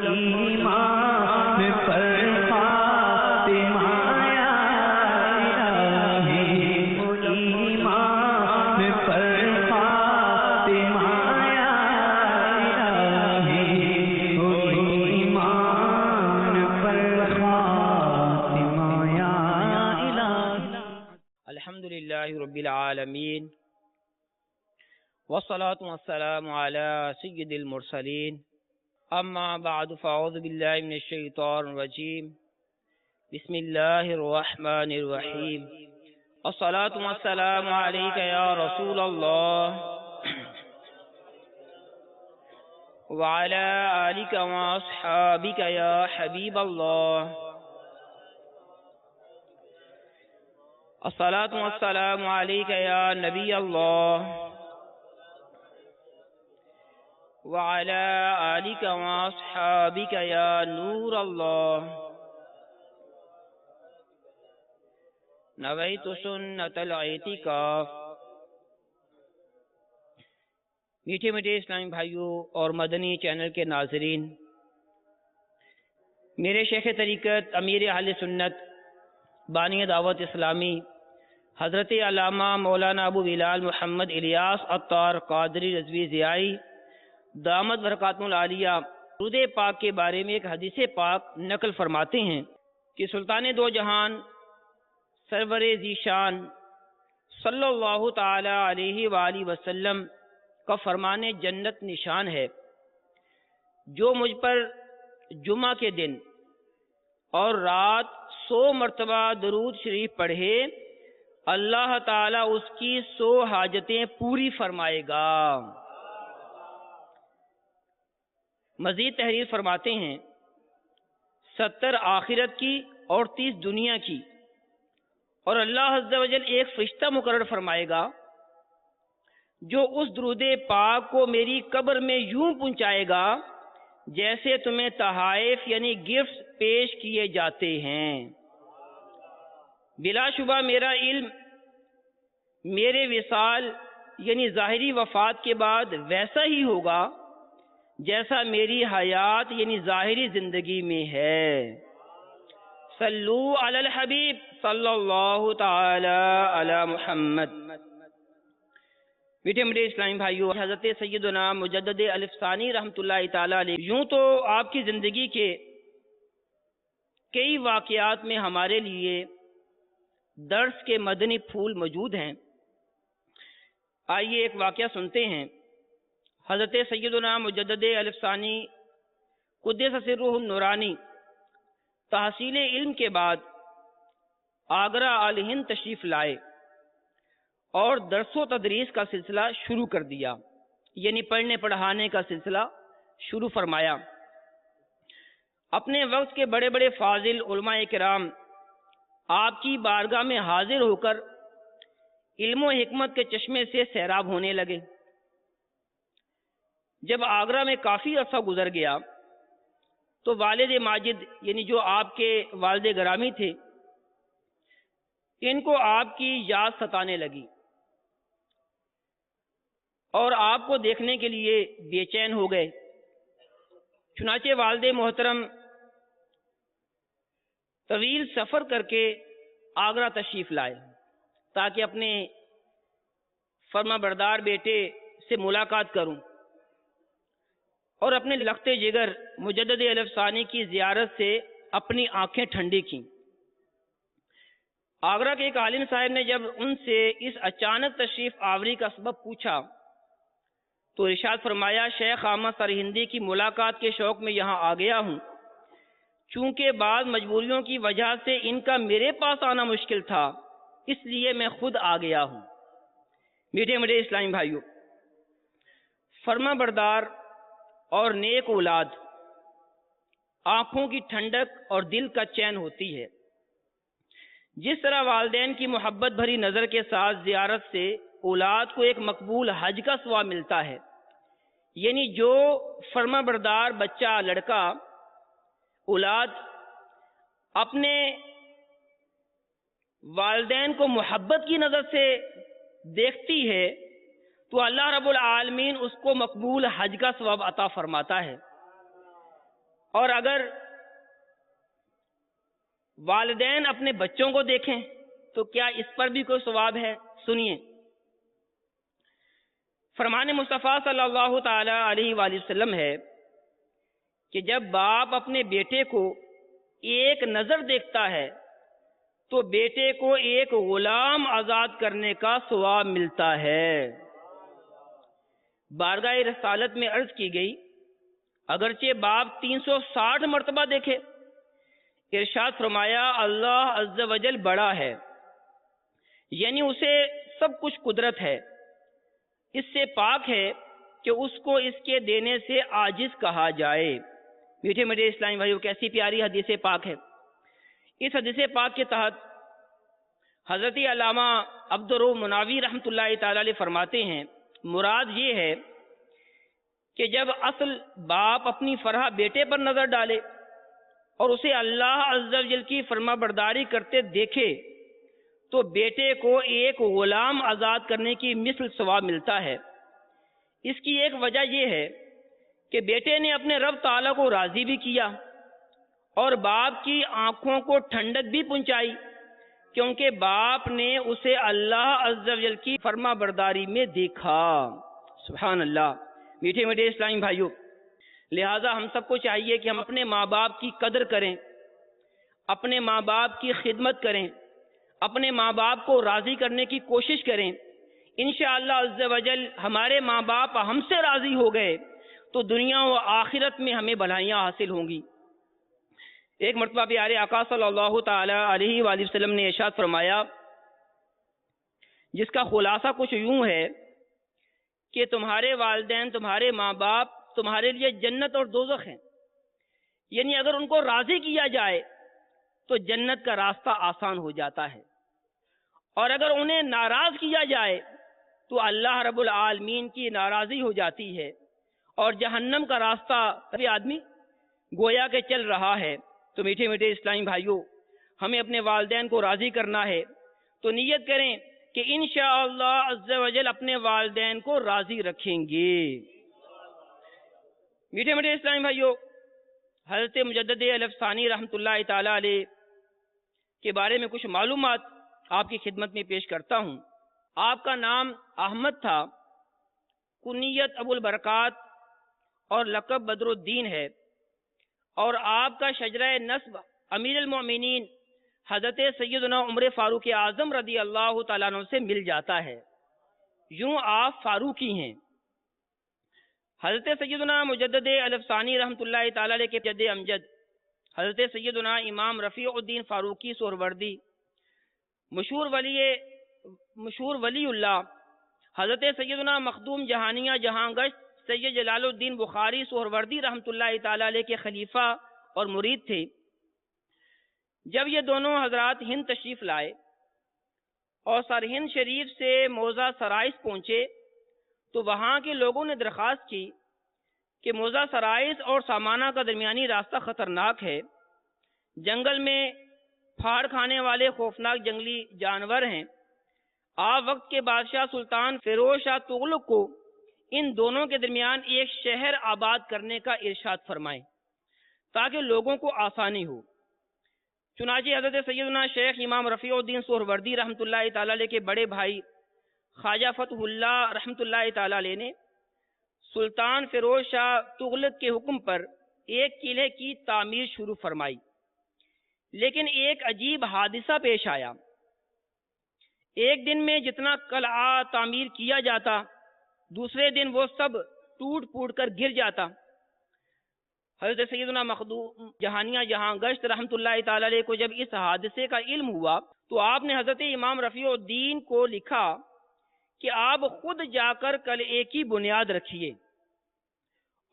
ایمان پر خاتمہ یا الہی، ایمان پر خاتمہ یا الہی، ایمان پر خاتمہ یا الہی۔ الحمدللہ رب العالمین، والصلاة والسلام على سید المرسلین، اما بعد فاعوذ باللہ من الشیطان الرجیم، بسم اللہ الرحمن الرحیم، الصلاة والسلام علیک یا رسول اللہ وعلى آلک واصحابک یا حبیب اللہ، الصلاة والسلام علیک یا نبی اللہ وعلى آلک واصحابک یا نور اللہ، نویت سنت الاعتکاف۔ میٹھے میٹھے اسلامی بھائیوں اور مدنی چینل کے ناظرین، میرے شیخ طریقت امیر اہل سنت بانی دعوت اسلامی حضرت علامہ مولانا ابو بلال محمد الیاس عطار قادری رضوی ضیائی دامت برکاتہ العالیہ درود پاک کے بارے میں ایک حدیث پاک نقل فرماتے ہیں کہ سلطان دو جہان سرور ذیشان صلی اللہ تعالی علیہ وآلہ وسلم کا فرمان جنت نشان ہے، جو مجھ پر جمعہ کے دن اور رات 100 مرتبہ درود شریف پڑھے، اللہ تعالیٰ اس کی 100 حاجتیں پوری فرمائے گا۔ مزید تحریر فرماتے ہیں 70 آخرت کی اور 30 دنیا کی، اور اللہ عز و جل ایک فرشتہ مقرر فرمائے گا جو اس درود پاک کو میری قبر میں یوں پہنچائے گا جیسے تمہیں تحائف یعنی گفٹ پیش کیے جاتے ہیں۔ بلا شبہ میرا علم میرے وصال یعنی ظاہری وفات کے بعد ویسا ہی ہوگا جیسا میری حیات یعنی ظاہری زندگی میں ہے۔ صلو علی الحبیب صلی اللہ تعالی علی محمد۔ میٹھے میٹھے اسلامی بھائیوں، حضرت سیدنا مجدد الف ثانی رحمۃ اللہ تعالی علیہ، یوں تو آپ کی زندگی کے کئی واقعات میں ہمارے لیے درس کے مدنی پھول موجود ہیں۔ آئیے ایک واقعہ سنتے ہیں۔ حضرت سیدنا مجدد الف ثانی قدس سرہ النورانی تحصیل علم کے بعد آگرہ آل ہند تشریف لائے اور درس و تدریس کا سلسلہ شروع کر دیا، یعنی پڑھنے پڑھانے کا سلسلہ شروع فرمایا۔ اپنے وقت کے بڑے بڑے فاضل علماء کرام آپ کی بارگاہ میں حاضر ہو کر علم و حکمت کے چشمے سے سیراب ہونے لگے۔ جب آگرہ میں کافی عرصہ گزر گیا تو والد ماجد یعنی جو آپ کے والد گرامی تھے، ان کو آپ کی یاد ستانے لگی اور آپ کو دیکھنے کے لیے بے چین ہو گئے۔ چنانچہ والد محترم طویل سفر کر کے آگرہ تشریف لائے تاکہ اپنے فرما بردار بیٹے سے ملاقات کروں، اور اپنے لخت جگر مجدد الف ثانی کی زیارت سے اپنی آنکھیں ٹھنڈی کیں۔ آگرہ کے ایک عالم صاحب نے جب ان سے اس اچانک تشریف آوری کا سبب پوچھا تو ارشاد فرمایا، شیخ احمد سرہندی کی ملاقات کے شوق میں یہاں آ گیا ہوں، چونکہ بعض مجبوریوں کی وجہ سے ان کا میرے پاس آنا مشکل تھا، اس لیے میں خود آ گیا ہوں۔ میٹھے میٹھے اسلامی بھائیوں، فرما بردار اور نیک اولاد آنکھوں کی ٹھنڈک اور دل کا چین ہوتی ہے۔ جس طرح والدین کی محبت بھری نظر کے ساتھ زیارت سے اولاد کو ایک مقبول حج کا ثواب ملتا ہے، یعنی جو فرما بردار بچہ لڑکا اولاد اپنے والدین کو محبت کی نظر سے دیکھتی ہے تو اللہ رب العالمین اس کو مقبول حج کا ثواب عطا فرماتا ہے۔ اور اگر والدین اپنے بچوں کو دیکھیں تو کیا اس پر بھی کوئی ثواب ہے؟ سنیے، فرمان مصطفیٰ صلی اللہ تعالی علیہ وآلہ وسلم ہے کہ جب باپ اپنے بیٹے کو ایک نظر دیکھتا ہے تو بیٹے کو ایک غلام آزاد کرنے کا ثواب ملتا ہے۔ بارگاہ رسالت میں عرض کی گئی، اگرچہ باپ 360 مرتبہ دیکھے، ارشاد فرمایا اللہ عز و جل بڑا ہے، یعنی اسے سب کچھ قدرت ہے، اس سے پاک ہے کہ اس کو اس کے دینے سے عاجز کہا جائے۔ میٹھے میٹھے اسلامی بھائیو، کیسی پیاری حدیث پاک ہے۔ اس حدیث پاک کے تحت حضرت علامہ عبدالرؤف مناوی رحمۃ اللہ تعالی علیہ فرماتے ہیں، مراد یہ ہے کہ جب اصل باپ اپنی فرح بیٹے پر نظر ڈالے اور اسے اللہ عز و جل کی فرما برداری کرتے دیکھے تو بیٹے کو ایک غلام آزاد کرنے کی مثل ثواب ملتا ہے۔ اس کی ایک وجہ یہ ہے کہ بیٹے نے اپنے رب تعالیٰ کو راضی بھی کیا اور باپ کی آنکھوں کو ٹھنڈک بھی پہنچائی، کیونکہ باپ نے اسے اللہ عز و جل کی فرما برداری میں دیکھا۔ سبحان اللہ۔ میٹھے میٹھے اسلامی بھائیوں، لہٰذا ہم سب کو چاہیے کہ ہم اپنے ماں باپ کی قدر کریں، اپنے ماں باپ کی خدمت کریں، اپنے ماں باپ کو راضی کرنے کی کوشش کریں۔ انشاءاللہ عز و جل ہمارے ماں باپ ہم سے راضی ہو گئے تو دنیا و آخرت میں ہمیں بھلائیاں حاصل ہوں گی۔ ایک مرتبہ پیارے آقا صلی اللہ تعالی علیہ وآلہ وسلم نے ارشاد فرمایا، جس کا خلاصہ کچھ یوں ہے کہ تمہارے والدین، تمہارے ماں باپ تمہارے لیے جنت اور دوزخ ہیں، یعنی اگر ان کو راضی کیا جائے تو جنت کا راستہ آسان ہو جاتا ہے، اور اگر انہیں ناراض کیا جائے تو اللہ رب العالمین کی ناراضی ہو جاتی ہے اور جہنم کا راستہ بھی آدمی گویا کہ چل رہا ہے۔ تو میٹھے میٹھے اسلامی بھائیوں، ہمیں اپنے والدین کو راضی کرنا ہے تو نیت کریں کہ انشاءاللہ عز و جل اپنے والدین کو راضی رکھیں گے۔ میٹھے میٹھے اسلامی بھائیوں، حضرت مجدد الف ثانی رحمۃ اللہ تعالی علیہ کے بارے میں کچھ معلومات آپ کی خدمت میں پیش کرتا ہوں۔ آپ کا نام احمد تھا، کنیت ابو البرکات اور لقب بدر الدین ہے، اور آپ کا شجرہ نسب امیر المؤمنین حضرت سیدنا عمر فاروق اعظم رضی اللہ تعالیٰ عنہ سے مل جاتا ہے، یوں آپ فاروقی ہیں۔ حضرت سیدنا مجدد الف ثانی رحمۃ اللہ تعالی علیہ کے جد امجد حضرت سیدنا امام رفیع الدین فاروقی سہروردی، مشہور ولی اللہ حضرت سیدنا مخدوم جہانیہ جہاں گشت سید جلال الدین بخاری سہروردی رحمۃ اللہ تعالی علیہ کے خلیفہ اور مرید تھے۔ جب یہ دونوں حضرات ہند تشریف لائے اور سرہند شریف سے موضع سرائس پہنچے تو وہاں کے لوگوں نے درخواست کی کہ موضع سرائس اور سامانہ کا درمیانی راستہ خطرناک ہے، جنگل میں پھاڑ کھانے والے خوفناک جنگلی جانور ہیں، آپ وقت کے بادشاہ سلطان فیروز شاہ تغلق کو ان دونوں کے درمیان ایک شہر آباد کرنے کا ارشاد فرمائیں تاکہ لوگوں کو آسانی ہو۔ چنانچہ حضرت سیدنا شیخ امام رفیع الدین سہروردی رحمۃ اللہ تعالی علیہ کے بڑے بھائی خواجہ فتح اللہ رحمۃ اللہ تعالی علیہ نے سلطان فیروز شاہ تغلق کے حکم پر ایک قلعے کی تعمیر شروع فرمائی، لیکن ایک عجیب حادثہ پیش آیا۔ ایک دن میں جتنا قلعہ تعمیر کیا جاتا، دوسرے دن وہ سب ٹوٹ پھوٹ کر گر جاتا۔ حضرت سیدنا مخدوم جہانیہ جہاں گشت رحمۃ اللہ تعالی علیہ کو جب اس حادثے کا علم ہوا تو آپ نے حضرت امام رفیع الدین کو لکھا کہ آپ خود جا کر قلعے کی بنیاد رکھیے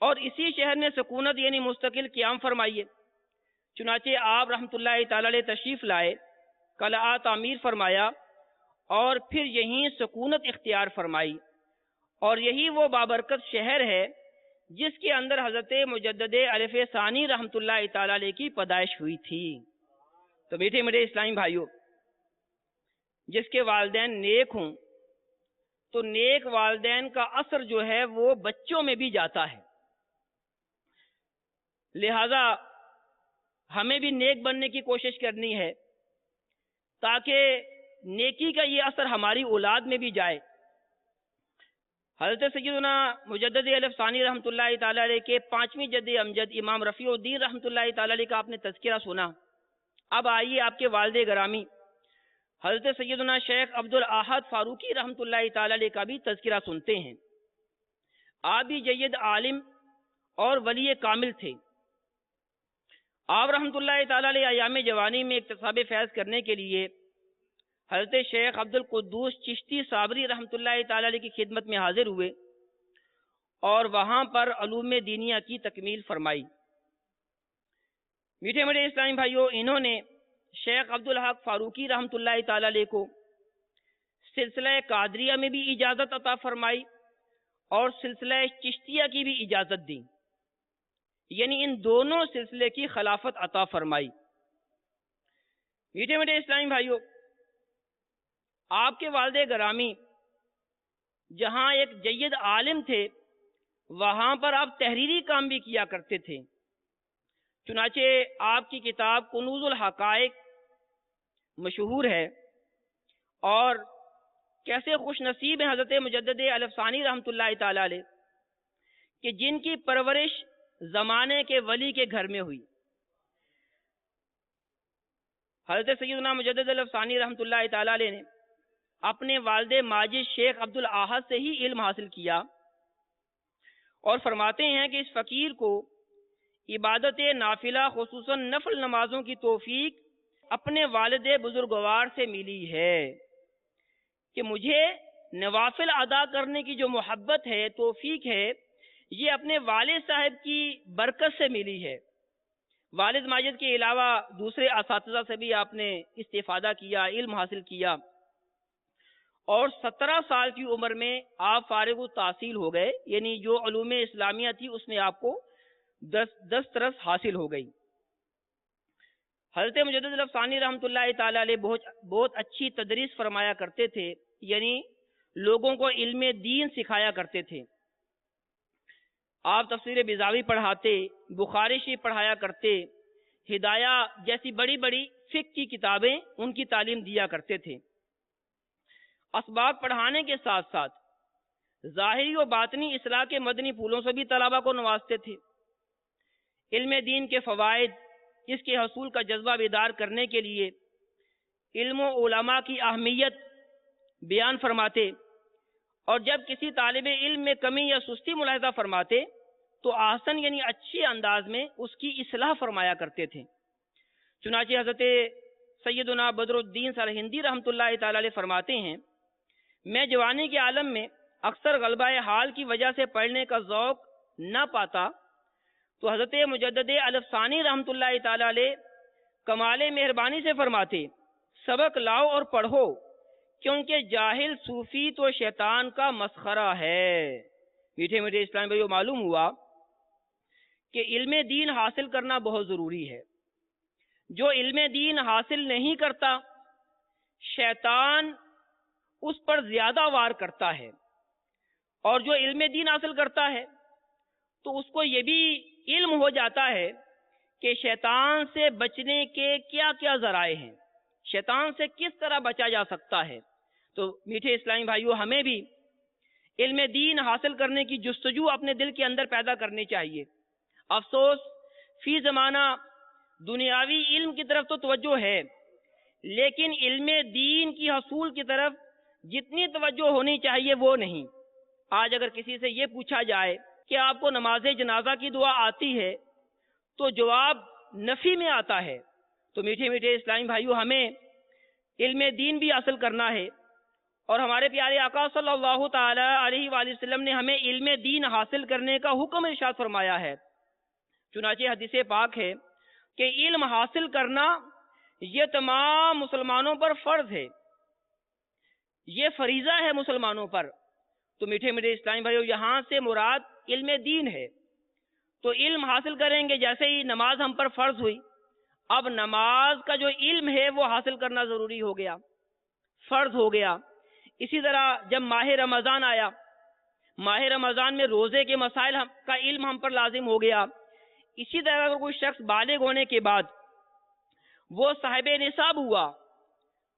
اور اسی شہر میں سکونت یعنی مستقل قیام فرمائیے۔ چنانچہ آپ رحمۃ اللہ تعالی علیہ تشریف لائے، قلعہ تعمیر فرمایا اور پھر یہیں سکونت اختیار فرمائی، اور یہی وہ بابرکت شہر ہے جس کے اندر حضرت مجدد الف ثانی رحمۃ اللہ تعالی علیہ کی پیدائش ہوئی تھی۔ تو میٹھے میٹھے اسلامی بھائیوں، جس کے والدین نیک ہوں تو نیک والدین کا اثر جو ہے وہ بچوں میں بھی جاتا ہے۔ لہذا ہمیں بھی نیک بننے کی کوشش کرنی ہے تاکہ نیکی کا یہ اثر ہماری اولاد میں بھی جائے۔ حضرت سیدنا مجدد الف ثانی رحمۃ اللہ تعالی علیہ کے 5ویں جد امجد امام رفیع الدین رحمۃ اللہ تعالی علیہ کا آپ نے تذکرہ سنا۔ اب آئیے آپ کے والد گرامی حضرت سیدنا شیخ عبد الاحد فاروقی رحمۃ اللہ تعالی علیہ کا بھی تذکرہ سنتے ہیں۔ آپ بھی جید عالم اور ولی کامل تھے۔ آپ رحمۃ اللہ تعالی علیہ ایام جوانی میں اکتساب فیض کرنے کے لیے حضرت شیخ عبد القدوس چشتی صابری رحمۃ اللہ تعالی علیہ کی خدمت میں حاضر ہوئے اور وہاں پر علوم دینیہ کی تکمیل فرمائی۔ میٹھے میٹھے اسلامی بھائیوں، انہوں نے شیخ عبد الحق فاروقی رحمۃ اللہ تعالی علیہ کو سلسلہ قادریہ میں بھی اجازت عطا فرمائی اور سلسلہ چشتیہ کی بھی اجازت دی، یعنی ان دونوں سلسلے کی خلافت عطا فرمائی۔ میٹھے میٹھے اسلامی بھائیوں، آپ کے والد گرامی جہاں ایک جید عالم تھے وہاں پر آپ تحریری کام بھی کیا کرتے تھے۔ چنانچہ آپ کی کتاب کنوز الحقائق مشہور ہے، اور کیسے خوش نصیب ہیں حضرت مجدد الف ثانی رحمۃ اللہ تعالی علیہ کہ جن کی پرورش زمانے کے ولی کے گھر میں ہوئی۔ حضرت سیدنا مجدد الف ثانی رحمۃ اللہ تعالی علیہ نے اپنے والد ماجد شیخ عبد الاحد سے ہی علم حاصل کیا، اور فرماتے ہیں کہ اس فقیر کو عبادت نافلہ خصوصاً نفل نمازوں کی توفیق اپنے والد بزرگوار سے ملی ہے، کہ مجھے نوافل ادا کرنے کی جو محبت ہے، توفیق ہے، یہ اپنے والد صاحب کی برکت سے ملی ہے۔ والد ماجد کے علاوہ دوسرے اساتذہ سے بھی آپ نے استفادہ کیا، علم حاصل کیا، اور 17 سال کی عمر میں آپ فارغ التحصیل ہو گئے، یعنی جو علوم اسلامیہ تھی اس میں آپ کو دسترس حاصل ہو گئی۔ حضرت مجدد الف ثانی رحمۃ اللہ تعالی علیہ بہت اچھی تدریس فرمایا کرتے تھے، یعنی لوگوں کو علم دین سکھایا کرتے تھے۔ آپ تفسیر بیضاوی پڑھاتے، بخاری شریف پڑھایا کرتے، ہدایہ جیسی بڑی بڑی فقہ کی کتابیں ان کی تعلیم دیا کرتے تھے۔ اسباق پڑھانے کے ساتھ ساتھ ظاہری و باطنی اصلاح کے مدنی پھولوں سے بھی طلبہ کو نوازتے تھے۔ علم دین کے فوائد، اس کے حصول کا جذبہ بیدار کرنے کے لیے علم و علماء کی اہمیت بیان فرماتے، اور جب کسی طالب علم میں کمی یا سستی ملاحظہ فرماتے تو احسن یعنی اچھے انداز میں اس کی اصلاح فرمایا کرتے تھے۔ چنانچہ حضرت سیدنا بدر الدین سرہندی رحمۃ اللہ تعالی علیہ فرماتے ہیں، میں جوانی کے عالم میں اکثر غلبہ حال کی وجہ سے پڑھنے کا ذوق نہ پاتا، تو حضرت مجدد الف ثانی رحمۃ اللہ تعالی علیہ کمال مہربانی سے فرماتے، سبق لاؤ اور پڑھو، کیونکہ جاہل صوفی تو شیطان کا مسخرہ ہے۔ میٹھے میٹھے اسلام بھائیو، معلوم ہوا کہ علم دین حاصل کرنا بہت ضروری ہے۔ جو علم دین حاصل نہیں کرتا، شیطان اس پر زیادہ وار کرتا ہے، اور جو علم دین حاصل کرتا ہے تو اس کو یہ بھی علم ہو جاتا ہے کہ شیطان سے بچنے کے کیا کیا ذرائع ہیں، شیطان سے کس طرح بچا جا سکتا ہے۔ تو میٹھے اسلامی بھائیوں، ہمیں بھی علم دین حاصل کرنے کی جستجو اپنے دل کے اندر پیدا کرنی چاہیے۔ افسوس، فی زمانہ دنیاوی علم کی طرف تو توجہ ہے، لیکن علم دین کی حصول کی طرف جتنی توجہ ہونی چاہیے وہ نہیں۔ آج اگر کسی سے یہ پوچھا جائے کہ آپ کو نماز جنازہ کی دعا آتی ہے تو جواب نفی میں آتا ہے۔ تو میٹھے میٹھے اسلامی بھائیوں، ہمیں علم دین بھی حاصل کرنا ہے، اور ہمارے پیارے آقا صلی اللہ تعالی علیہ وآلہ وسلم نے ہمیں علم دین حاصل کرنے کا حکم ارشاد فرمایا ہے۔ چنانچہ حدیث پاک ہے کہ علم حاصل کرنا یہ تمام مسلمانوں پر فرض ہے، یہ فریضہ ہے مسلمانوں پر۔ تو میٹھے میٹھے اسلامی بھائیوں، یہاں سے مراد علم دین ہے۔ تو علم حاصل کریں گے، جیسے ہی نماز ہم پر فرض ہوئی، اب نماز کا جو علم ہے وہ حاصل کرنا ضروری ہو گیا، فرض ہو گیا۔ اسی طرح جب ماہ رمضان آیا، ماہ رمضان میں روزے کے مسائل کا علم ہم پر لازم ہو گیا۔ اسی طرح اگر کوئی شخص بالغ ہونے کے بعد وہ صاحب نصاب ہوا،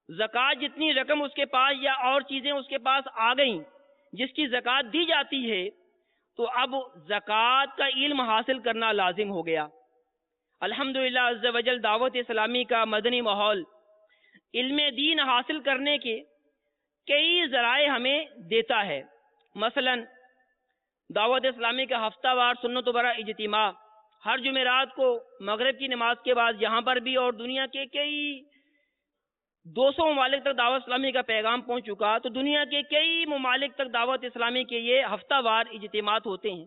زکوٰۃ جتنی رقم اس کے پاس یا اور چیزیں اس کے پاس آ گئیں جس کی زکوٰۃ دی جاتی ہے، تو اب زکوٰۃ کا علم حاصل کرنا لازم ہو گیا۔ الحمدللہ عز و جل دعوت اسلامی کا مدنی ماحول علم دین حاصل کرنے کے کئی ذرائع ہمیں دیتا ہے۔ مثلا دعوت اسلامی کا ہفتہ وار سنت و برا اجتماع ہر جمعرات کو مغرب کی نماز کے بعد یہاں پر بھی، اور دنیا کے کئی 200 ممالک تک دعوت اسلامی کا پیغام پہنچ چکا، تو دنیا کے کئی ممالک تک دعوت اسلامی کے یہ ہفتہ وار اجتماعات ہوتے ہیں۔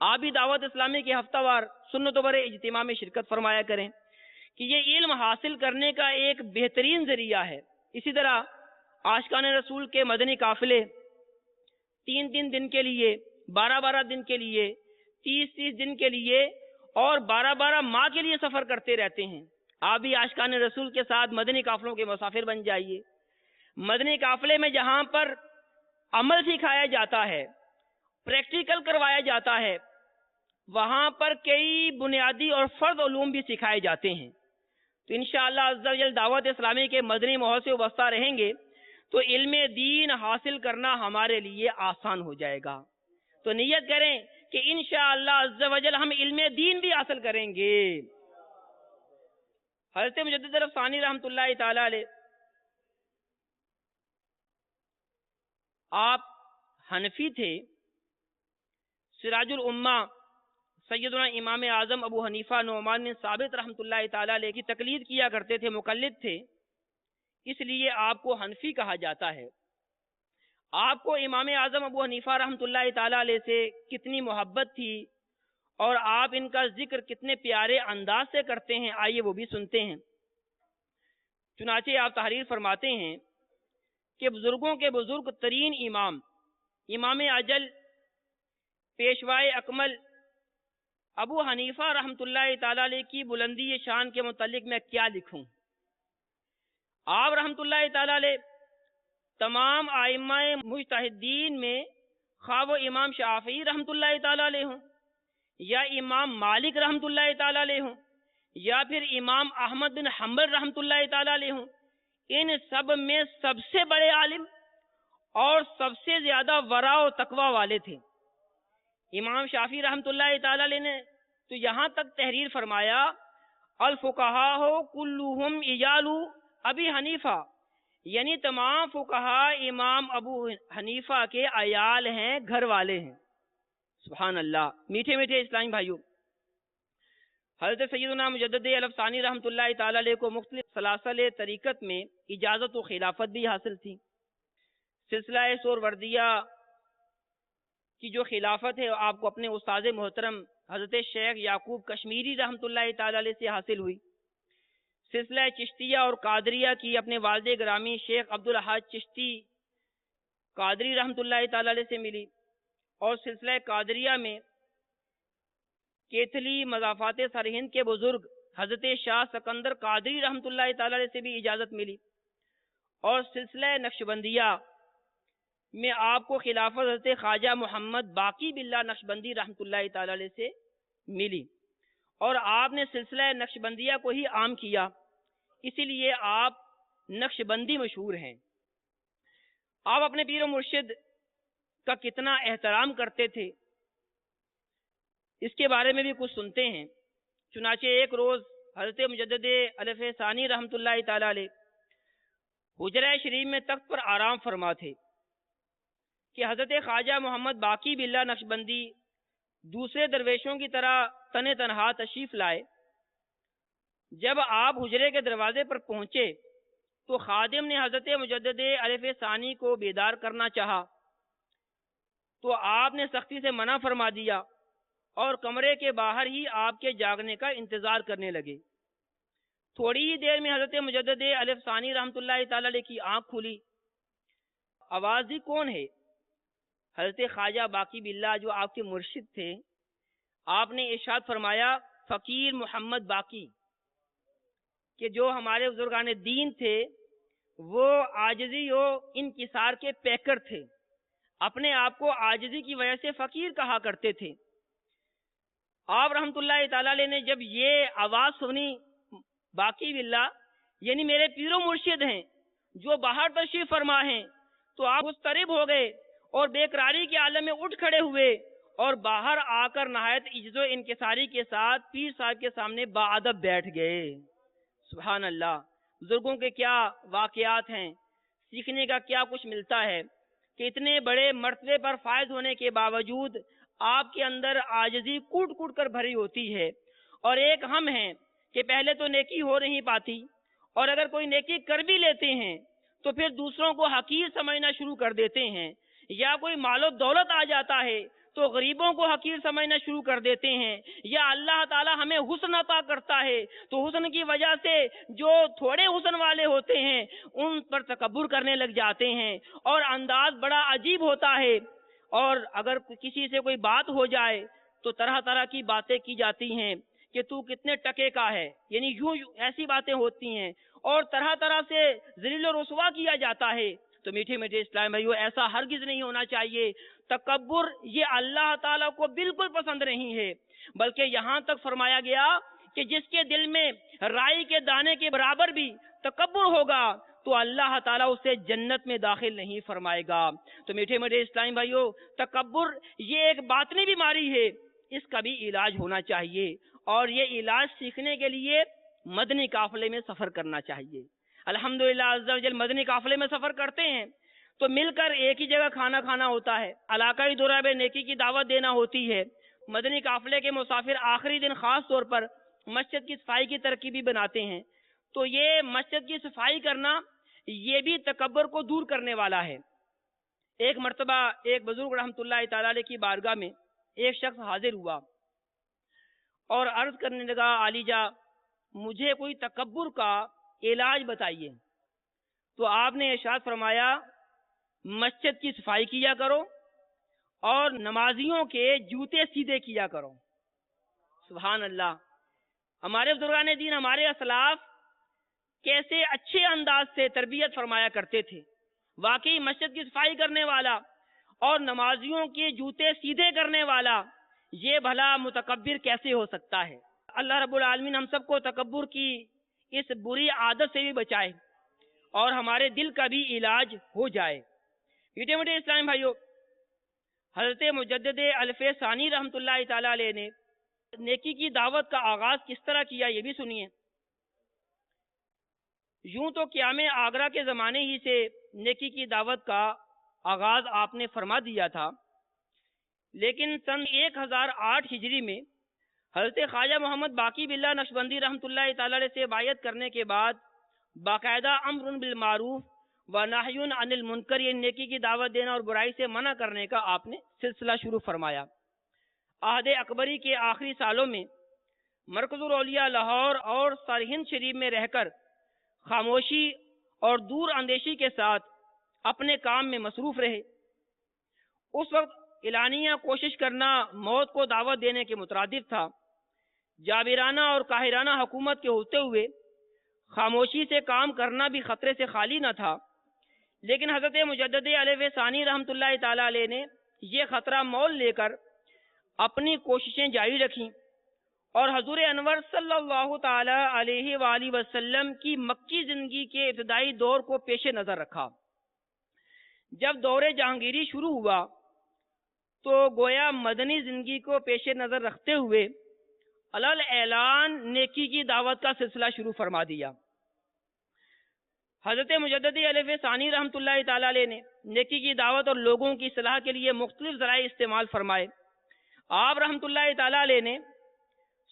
آپ بھی دعوت اسلامی کے ہفتہ وار سنت و برے اجتماع میں شرکت فرمایا کریں کہ یہ علم حاصل کرنے کا ایک بہترین ذریعہ ہے۔ اسی طرح عاشقان رسول کے مدنی قافلے 3 دن کے لیے، 12 دن کے لیے، 30 دن کے لیے اور 12 ماہ کے لیے سفر کرتے رہتے ہیں۔ آپ بھی عاشقان رسول کے ساتھ مدنی قافلوں کے مسافر بن جائیے۔ مدنی قافلے میں جہاں پر عمل سکھایا جاتا ہے، پریکٹیکل کروایا جاتا ہے، وہاں پر کئی بنیادی اور فرض علوم بھی سکھائے جاتے ہیں۔ تو انشاءاللہ عز و جل دعوت اسلامی کے مدنی ماحول سے وابستہ رہیں گے تو علم دین حاصل کرنا ہمارے لیے آسان ہو جائے گا۔ تو نیت کریں کہ انشاءاللہ عز و جل ہم علم دین بھی حاصل کریں گے۔ حضرت مجدد الف ثانی رحمۃ اللہ تعالی علیہ، آپ حنفی تھے۔ سراج الامہ سیدنا امام اعظم ابو حنیفہ نعمان بن ثابت رحمۃ اللہ تعالی علیہ کی تقلید کیا کرتے تھے، مقلد تھے، اس لیے آپ کو حنفی کہا جاتا ہے۔ آپ کو امام اعظم ابو حنیفہ رحمۃ اللہ تعالی علیہ سے کتنی محبت تھی اور آپ ان کا ذکر کتنے پیارے انداز سے کرتے ہیں، آئیے وہ بھی سنتے ہیں۔ چنانچہ آپ تحریر فرماتے ہیں کہ بزرگوں کے بزرگ ترین امام اجل پیشوائے اکمل ابو حنیفہ رحمۃ اللہ تعالی علیہ کی بلندی شان کے متعلق میں کیا لکھوں۔ آپ رحمۃ اللہ تعالی علیہ تمام ائمہ مجتہدین میں، خواہ وہ امام شافعی رحمۃ اللہ تعالی علیہ ہوں یا امام مالک رحمۃ اللہ تعالی علیہ ہوں یا پھر امام احمد بن حنبل رحمۃ اللہ تعالی علیہ ہوں، ان سب میں سب سے بڑے عالم اور سب سے زیادہ ورع و تقوی والے تھے۔ امام شافعی رحمۃ اللہ تعالی علیہ نے تو یہاں تک تحریر فرمایا، الفقہاء کلہم عیال ابی حنیفہ، یعنی تمام فقہا امام ابو حنیفہ کے عیال ہیں، گھر والے ہیں۔ سبحان اللہ۔ میٹھے میٹھے اسلامی بھائیوں، حضرت سیدنا مجدد الف ثانی رحمۃ اللہ تعالی علیہ کو مختلف سلاسل طریقت میں اجازت و خلافت بھی حاصل تھی۔ سلسلہ سہروردیہ کی جو خلافت ہے آپ کو اپنے استاد محترم حضرت شیخ یعقوب کشمیری رحمۃ اللہ تعالی علیہ سے حاصل ہوئی۔ سلسلہ چشتیہ اور قادریہ کی اپنے والد گرامی شیخ عبدالاحد چشتی قادری رحمۃ اللہ تعالی علیہ سے ملی، اور سلسلہ قادریہ میں کیتھلی مضافات سرہند کے بزرگ حضرت شاہ سکندر قادری رحمۃ اللہ تعالی علیہ سے بھی اجازت ملی، اور سلسلہ نقشبندیہ میں آپ کو خلافت حضرت خواجہ محمد باقی باللہ نقشبندی رحمۃ اللہ تعالی علیہ سے ملی، اور آپ نے سلسلہ نقشبندیہ کو ہی عام کیا، اسی لیے آپ نقشبندی مشہور ہیں۔ آپ اپنے پیر و مرشد کا کتنا احترام کرتے تھے، اس کے بارے میں بھی کچھ سنتے ہیں۔ چنانچہ ایک روز حضرت مجدد الف ثانی رحمۃ اللہ تعالی علیہ حجرہ شریف میں تخت پر آرام فرما تھے کہ حضرت خواجہ محمد باقی باللہ نقشبندی دوسرے درویشوں کی طرح تن تنہا تشریف لائے۔ جب آپ حجرے کے دروازے پر پہنچے تو خادم نے حضرت مجدد الف ثانی کو بیدار کرنا چاہا، تو آپ نے سختی سے منع فرما دیا اور کمرے کے باہر ہی آپ کے جاگنے کا انتظار کرنے لگے۔ تھوڑی ہی دیر میں حضرت مجدد الف ثانی رحمۃ اللہ تعالی علیہ کی آنکھ کھلی۔ آواز دی کون ہے؟ حضرت خواجہ باقی باللہ جو آپ کے مرشد تھے۔ آپ نے ارشاد فرمایا فقیر محمد باقی، کہ جو ہمارے بزرگان دین تھے وہ عاجزی و انکسار کے پیکر تھے، اپنے آپ کو عاجزی کی وجہ سے فقیر کہا کرتے تھے۔ آپ رحمت اللہ تعالیٰ علیہ نے جب یہ آواز سنی، باقی باللہ یعنی میرے پیر و مرشد ہیں جو باہر تشریف فرما ہیں، تو آپ مضطرب ہو گئے اور بے قراری کے عالم میں اٹھ کھڑے ہوئے اور باہر آ کر نہایت عجز و انکساری کے ساتھ پیر صاحب کے سامنے باادب بیٹھ گئے۔ سبحان اللہ، بزرگوں کے کیا واقعات ہیں، سیکھنے کا کیا کچھ ملتا ہے کہ اتنے بڑے مرتبے پر فائز ہونے کے باوجود آپ کے اندر عاجزی کوٹ کوٹ کر بھری ہوتی ہے۔ اور ایک ہم ہیں کہ پہلے تو نیکی ہو نہیں پاتی، اور اگر کوئی نیکی کر بھی لیتے ہیں تو پھر دوسروں کو حقیر سمجھنا شروع کر دیتے ہیں، یا کوئی مال و دولت آ جاتا ہے تو غریبوں کو حقیر سمجھنا شروع کر دیتے ہیں، یا اللہ تعالی ہمیں حسن عطا کرتا ہے تو حسن کی وجہ سے جو تھوڑے حسن والے ہوتے ہیں ان پر تکبر کرنے لگ جاتے ہیں، اور انداز بڑا عجیب ہوتا ہے، اور اگر کسی سے کوئی بات ہو جائے تو طرح طرح کی باتیں کی جاتی ہیں کہ تو کتنے ٹکے کا ہے، یعنی یوں ایسی باتیں ہوتی ہیں، اور طرح طرح سے ذلیل و رسوا کیا جاتا ہے۔ تو میٹھے میٹھے اسلام بھائیو، ایسا ہرگز نہیں ہونا چاہیے۔ تکبر یہ اللہ تعالیٰ کو بالکل پسند نہیں ہے، بلکہ یہاں تک فرمایا گیا کہ جس کے دل میں رائی کے دانے کے برابر بھی تکبر ہوگا تو اللہ تعالیٰ اسے جنت میں داخل نہیں فرمائے گا۔ تو میٹھے میٹھے اسلامی بھائیو، تکبر یہ ایک باطنی بیماری ہے، اس کا بھی علاج ہونا چاہیے، اور یہ علاج سیکھنے کے لیے مدنی قافلے میں سفر کرنا چاہیے۔ الحمدللہ عز و جل مدنی قافلے میں سفر کرتے ہیں تو مل کر ایک ہی جگہ کھانا کھانا ہوتا ہے، علاقائی دورہ بے نیکی کی دعوت دینا ہوتی ہے۔ مدنی قافلے کے مسافر آخری دن خاص طور پر مسجد کی صفائی کی ترکیبی بناتے ہیں، تو یہ مسجد کی صفائی کرنا یہ بھی تکبر کو دور کرنے والا ہے۔ ایک مرتبہ ایک بزرگ رحمت اللہ تعالی علیہ کی بارگاہ میں ایک شخص حاضر ہوا اور عرض کرنے لگا، عالی جا مجھے کوئی تکبر کا علاج بتائیے۔ تو آپ نے ارشاد فرمایا، مسجد کی صفائی کیا کرو اور نمازیوں کے جوتے سیدھے کیا کرو۔ سبحان اللہ، ہمارے بزرگان دین، ہمارے اسلاف کیسے اچھے انداز سے تربیت فرمایا کرتے تھے۔ واقعی مسجد کی صفائی کرنے والا اور نمازیوں کے جوتے سیدھے کرنے والا، یہ بھلا متکبر کیسے ہو سکتا ہے؟ اللہ رب العالمین ہم سب کو تکبر کی اس بری عادت سے بھی بچائے اور ہمارے دل کا بھی علاج ہو جائے۔ میٹھے میٹھے اسلام بھائیو، حضرت مجدد الف ثانی رحمت اللہ تعالی علیہ نے نیکی کی دعوت کا آغاز کس طرح کیا، یہ بھی سنیے۔ یوں تو قیام آگرہ کے زمانے ہی سے نیکی کی دعوت کا آغاز آپ نے فرما دیا تھا، لیکن سن 1008 ہجری میں حضرت خواجہ محمد باقی باللہ نقشبندی رحمت اللہ تعالی علیہ سے بیعت کرنے کے بعد باقاعدہ امر بالمعروف و نہی عن المنکر، یہ نیکی کی دعوت دینا اور برائی سے منع کرنے کا آپ نے سلسلہ شروع فرمایا۔ عہد اکبری کے آخری سالوں میں مرکز الاولیاء لاہور اور سرہند شریف میں رہ کر خاموشی اور دور اندیشی کے ساتھ اپنے کام میں مصروف رہے۔ اس وقت اعلانیہ کوشش کرنا موت کو دعوت دینے کے مترادف تھا۔ جابرانہ اور قاہرانہ حکومت کے ہوتے ہوئے خاموشی سے کام کرنا بھی خطرے سے خالی نہ تھا، لیکن حضرت مجدد الف ثانی رحمت اللہ تعالی علیہ نے یہ خطرہ مول لے کر اپنی کوششیں جاری رکھیں اور حضور انور صلی اللہ تعالی علیہ وآلہ وسلم کی مکی زندگی کے ابتدائی دور کو پیش نظر رکھا۔ جب دور جہانگیری شروع ہوا تو گویا مدنی زندگی کو پیش نظر رکھتے ہوئے علل اعلان نیکی کی دعوت کا سلسلہ شروع فرما دیا۔ حضرت مجدد الف ثانی رحمت اللہ تعالی علیہ نے نیکی کی دعوت اور لوگوں کی اصلاح کے لیے مختلف ذرائع استعمال فرمائے۔ آپ رحمت اللہ تعالی علیہ نے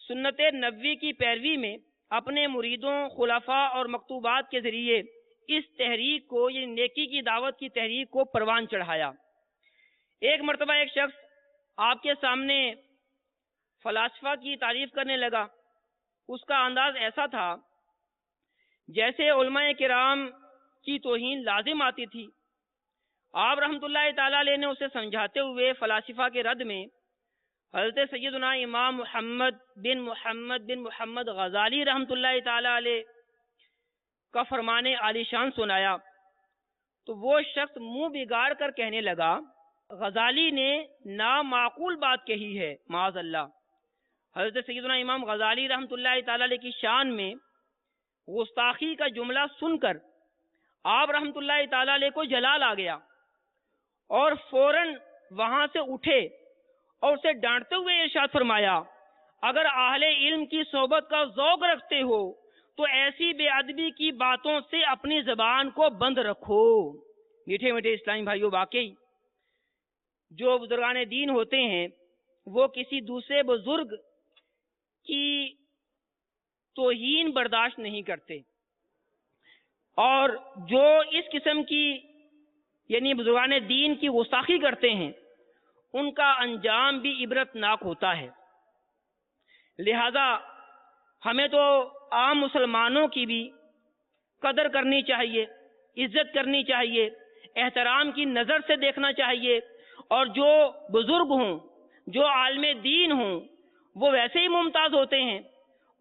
سنت نبوی کی پیروی میں اپنے مریدوں، خلفاء اور مکتوبات کے ذریعے اس تحریک کو، یہ نیکی کی دعوت کی تحریک کو پروان چڑھایا۔ ایک مرتبہ ایک شخص آپ کے سامنے فلاسفہ کی تعریف کرنے لگا۔ اس کا انداز ایسا تھا جیسے علماء کرام کی توہین لازم آتی تھی۔ آپ رحمت اللہ تعالی علیہ نے اسے سمجھاتے ہوئے فلاسفہ کے رد میں حضرت سیدنا امام محمد بن محمد غزالی رحمت اللہ تعالی علیہ کا فرمان عالی شان سنایا تو وہ شخص منہ بگاڑ کر کہنے لگا، غزالی نے نامعقول بات کہی ہے، معاذ اللہ۔ حضرت سیدنا امام غزالی رحمۃ اللہ تعالی علیہ کی شان میں گستاخی کا جملہ سن کر آپ رحمۃ اللہ تعالی علیہ کو جلال آ گیا اور فوراً وہاں سے اٹھے اور اسے ڈانٹتے ہوئے ارشاد فرمایا، اگر اہل علم کی صحبت کا ذوق رکھتے ہو تو ایسی بے ادبی کی باتوں سے اپنی زبان کو بند رکھو۔ میٹھے میٹھے اسلامی بھائیوں، واقعی جو بزرگان دین ہوتے ہیں وہ کسی دوسرے بزرگ کی توہین برداشت نہیں کرتے، اور جو اس قسم کی یعنی بزرگان دین کی گستاخی کرتے ہیں ان کا انجام بھی عبرتناک ہوتا ہے۔ لہذا ہمیں تو عام مسلمانوں کی بھی قدر کرنی چاہیے، عزت کرنی چاہیے، احترام کی نظر سے دیکھنا چاہیے، اور جو بزرگ ہوں، جو عالم دین ہوں، وہ ویسے ہی ممتاز ہوتے ہیں،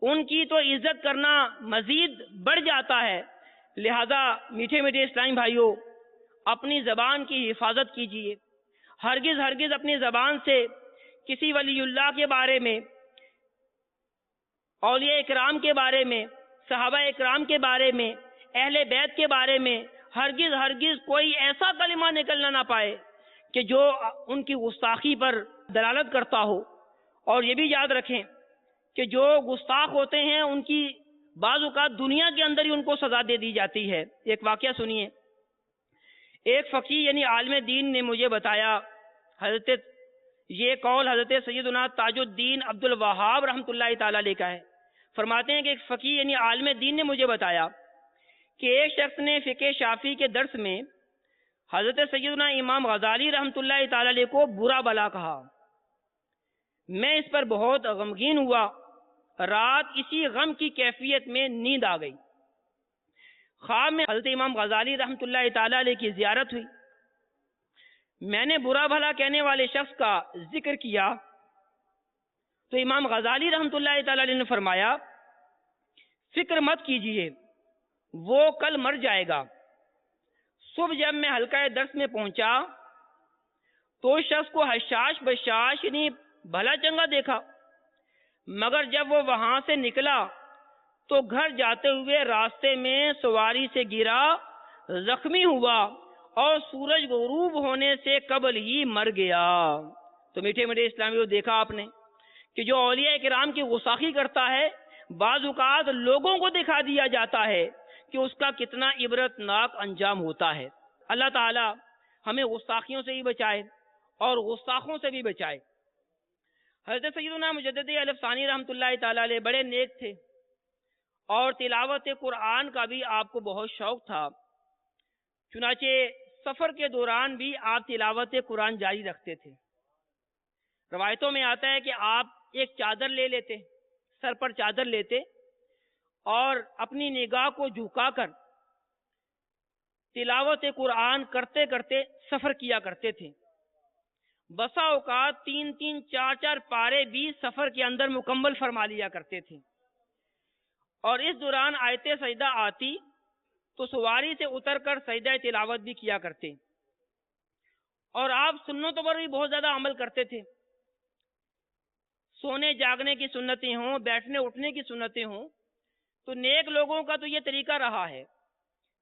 ان کی تو عزت کرنا مزید بڑھ جاتا ہے۔ لہذا میٹھے میٹھے اسلامی بھائیوں، اپنی زبان کی حفاظت کیجیے، ہرگز ہرگز اپنی زبان سے کسی ولی اللہ کے بارے میں، اولیاء اکرام کے بارے میں، صحابہ اکرام کے بارے میں، اہل بیت کے بارے میں ہرگز ہرگز کوئی ایسا کلمہ نکلنا نہ پائے کہ جو ان کی گستاخی پر دلالت کرتا ہو۔ اور یہ بھی یاد رکھیں کہ جو گستاخ ہوتے ہیں ان کی بعض اوقات دنیا کے اندر ہی ان کو سزا دے دی جاتی ہے۔ ایک واقعہ سنیے، ایک فقیہ یعنی عالم دین نے مجھے بتایا، یہ قول حضرت سیدنا تاج الدین عبد الوہاب رحمۃ اللہ تعالی علیہ کا ہے۔ فرماتے ہیں کہ ایک فقیہ یعنی عالم دین نے مجھے بتایا کہ ایک شخص نے فقہ شافعی کے درس میں حضرت سیدنا امام غزالی رحمۃ اللہ تعالی علیہ کو برا بلا کہا۔ میں اس پر بہت غمگین ہوا، رات اسی غم کی کیفیت میں نیند آ گئی۔ خواب میں حضرت امام غزالی رحمۃ اللہ تعالی علیہ کی زیارت ہوئی۔ میں نے برا بھلا کہنے والے شخص کا ذکر کیا تو امام غزالی رحمۃ اللہ تعالی علیہ نے فرمایا، فکر مت کیجئے، وہ کل مر جائے گا۔ صبح جب میں حلقہ درس میں پہنچا تو اس شخص کو حشاش بشاش یعنی بھلا چنگا دیکھا، مگر جب وہ وہاں سے نکلا تو گھر جاتے ہوئے راستے میں سواری سے گرا، زخمی ہوا اور سورج غروب ہونے سے قبل ہی مر گیا۔ تو میٹھے میٹھے اسلامیوں، دیکھا آپ نے کہ جو اولیاء کرام کی گستاخی کرتا ہے بعض اوقات لوگوں کو دکھا دیا جاتا ہے کہ اس کا کتنا عبرتناک انجام ہوتا ہے۔ اللہ تعالی ہمیں گستاخیوں سے ہی بچائے اور گستاخوں سے بھی بچائے۔ حضرت سیدنا مجدد الف ثانی رحمۃ اللہ تعالی علیہ بڑے نیک تھے اور تلاوت قرآن کا بھی آپ کو بہت شوق تھا، چنانچہ سفر کے دوران بھی آپ تلاوت قرآن جاری رکھتے تھے۔ روایتوں میں آتا ہے کہ آپ ایک چادر لے لیتے، سر پر چادر لیتے اور اپنی نگاہ کو جھکا کر تلاوت قرآن کرتے کرتے سفر کیا کرتے تھے۔ بسا اوقات 3 4 پارے بھی سفر کے اندر مکمل فرما لیا کرتے تھے، اور اس دوران آیت سجدہ آتی تو سواری سے اتر کر سجدہ تلاوت بھی کیا کرتے، اور آپ سنتوں پر بھی بہت زیادہ عمل کرتے تھے۔ سونے جاگنے کی سنتیں ہوں، بیٹھنے اٹھنے کی سنتیں ہوں، تو نیک لوگوں کا تو یہ طریقہ رہا ہے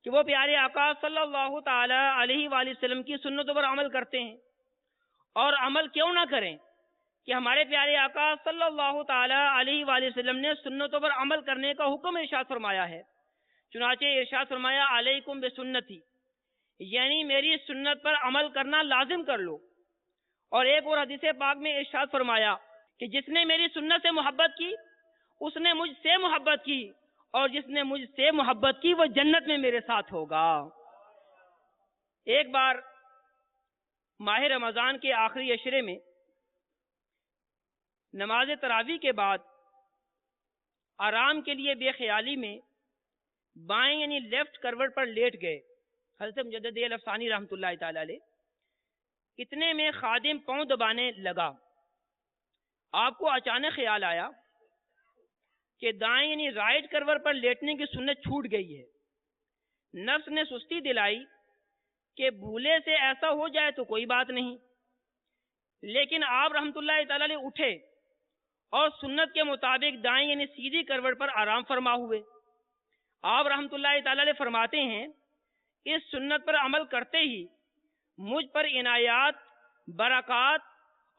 کہ وہ پیارے آقا صلی اللہ تعالی علیہ وآلہ وسلم کی سنتوں پر عمل کرتے ہیں۔ اور عمل کیوں نہ کریں کہ ہمارے پیارے آقا صلی اللہ تعالی علیہ وآلہ وسلم نے سنتوں پر عمل کرنے کا حکم ارشاد فرمایا ہے۔ چنانچہ ارشاد فرمایا، علیکم بسنتی، یعنی میری سنت پر عمل کرنا لازم کر لو۔ اور ایک اور حدیث پاک میں ارشاد فرمایا کہ جس نے میری سنت سے محبت کی اس نے مجھ سے محبت کی، اور جس نے مجھ سے محبت کی وہ جنت میں میرے ساتھ ہوگا۔ ایک بار ماہ رمضان کے آخری عشرے میں نماز تراویح کے بعد آرام کے لیے بے خیالی میں بائیں یعنی لیفٹ کروٹ پر لیٹ گئے حضرت مجدد الف ثانی رحمۃ اللہ تعالی علیہ۔ اتنے میں خادم پاؤں دبانے لگا۔ آپ کو اچانک خیال آیا کہ دائیں یعنی رائٹ کروٹ پر لیٹنے کی سنت چھوٹ گئی ہے۔ نفس نے سستی دلائی کہ بھولے سے ایسا ہو جائے تو کوئی بات نہیں، لیکن آپ رحمت اللہ تعالی علیہ اٹھے اور سنت کے مطابق دائیں یعنی سیدھی کروٹ پر آرام فرما ہوئے۔ آپ رحمۃ اللہ تعالی علیہ فرماتے ہیں اس سنت پر عمل کرتے ہی مجھ پر عنایات، برکات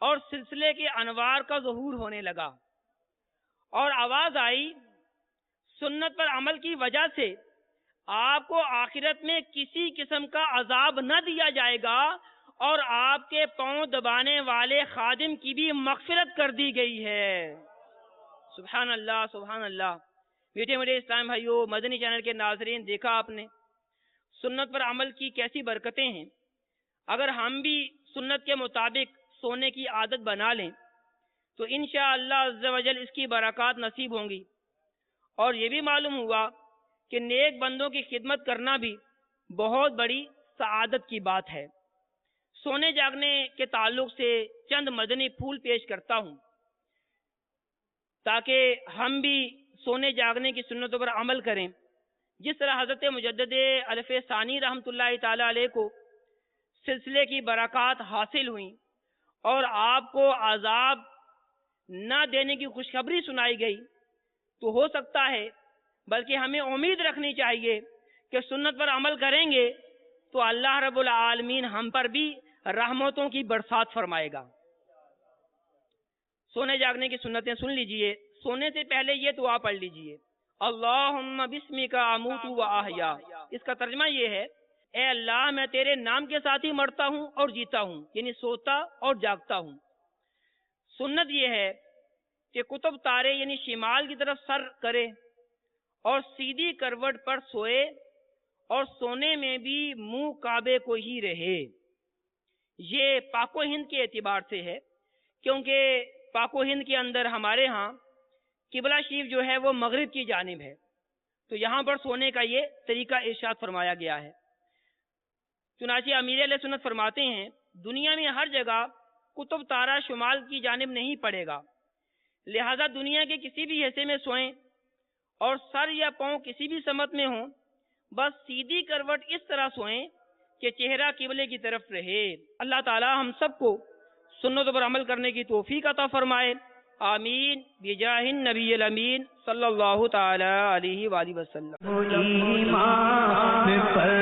اور سلسلے کے انوار کا ظہور ہونے لگا، اور آواز آئی سنت پر عمل کی وجہ سے آپ کو آخرت میں کسی قسم کا عذاب نہ دیا جائے گا، اور آپ کے پاؤں دبانے والے خادم کی بھی مغفرت کر دی گئی ہے۔ سبحان اللہ، سبحان اللہ۔ میٹھے میٹھے اسلام بھائیو، مدنی چینل کے ناظرین، دیکھا آپ نے سنت پر عمل کی کیسی برکتیں ہیں۔ اگر ہم بھی سنت کے مطابق سونے کی عادت بنا لیں تو انشاءاللہ عز و جل اس کی برکات نصیب ہوں گی۔ اور یہ بھی معلوم ہوا کہ نیک بندوں کی خدمت کرنا بھی بہت بڑی سعادت کی بات ہے۔ سونے جاگنے کے تعلق سے چند مدنی پھول پیش کرتا ہوں تاکہ ہم بھی سونے جاگنے کی سنتوں پر عمل کریں، جس طرح حضرت مجدد الف ثانی رحمۃ اللہ تعالی علیہ کو سلسلے کی برکات حاصل ہوئیں اور آپ کو عذاب نہ دینے کی خوشخبری سنائی گئی، تو ہو سکتا ہے، بلکہ ہمیں امید رکھنی چاہیے کہ سنت پر عمل کریں گے تو اللہ رب العالمین ہم پر بھی رحمتوں کی برسات فرمائے گا۔ سونے جاگنے کی سنتیں سن لیجئے۔ سونے سے پہلے یہ دعا پڑھ لیجئے، اللہم بسمک اموت و احیا۔ اس کا ترجمہ یہ ہے، اے اللہ میں تیرے نام کے ساتھ ہی مرتا ہوں اور جیتا ہوں، یعنی سوتا اور جاگتا ہوں۔ سنت یہ ہے کہ قطب تارے یعنی شمال کی طرف سر کرے اور سیدھی کروٹ پر سوئے، اور سونے میں بھی منہ کعبے کو ہی رہے۔ یہ پاک و ہند کے اعتبار سے ہے، کیونکہ پاک و ہند کے اندر ہمارے ہاں قبلہ شریف جو ہے وہ مغرب کی جانب ہے، تو یہاں پر سونے کا یہ طریقہ ارشاد فرمایا گیا ہے۔ چنانچہ امیر علیہ سنت فرماتے ہیں دنیا میں ہر جگہ قطب تارہ شمال کی جانب نہیں پڑے گا، لہذا دنیا کے کسی بھی حصے میں سوئیں اور سر یا پاؤں کسی بھی سمت میں ہوں، بس سیدھی کروٹ اس طرح سوئیں کہ چہرہ قبلے کی طرف رہے۔ اللہ تعالی ہم سب کو سنتوں پر عمل کرنے کی توفیق عطا فرمائے، آمین بجاہ النبی الامین صلی اللہ تعالی علیہ وآلہ وسلم۔ ایمان پر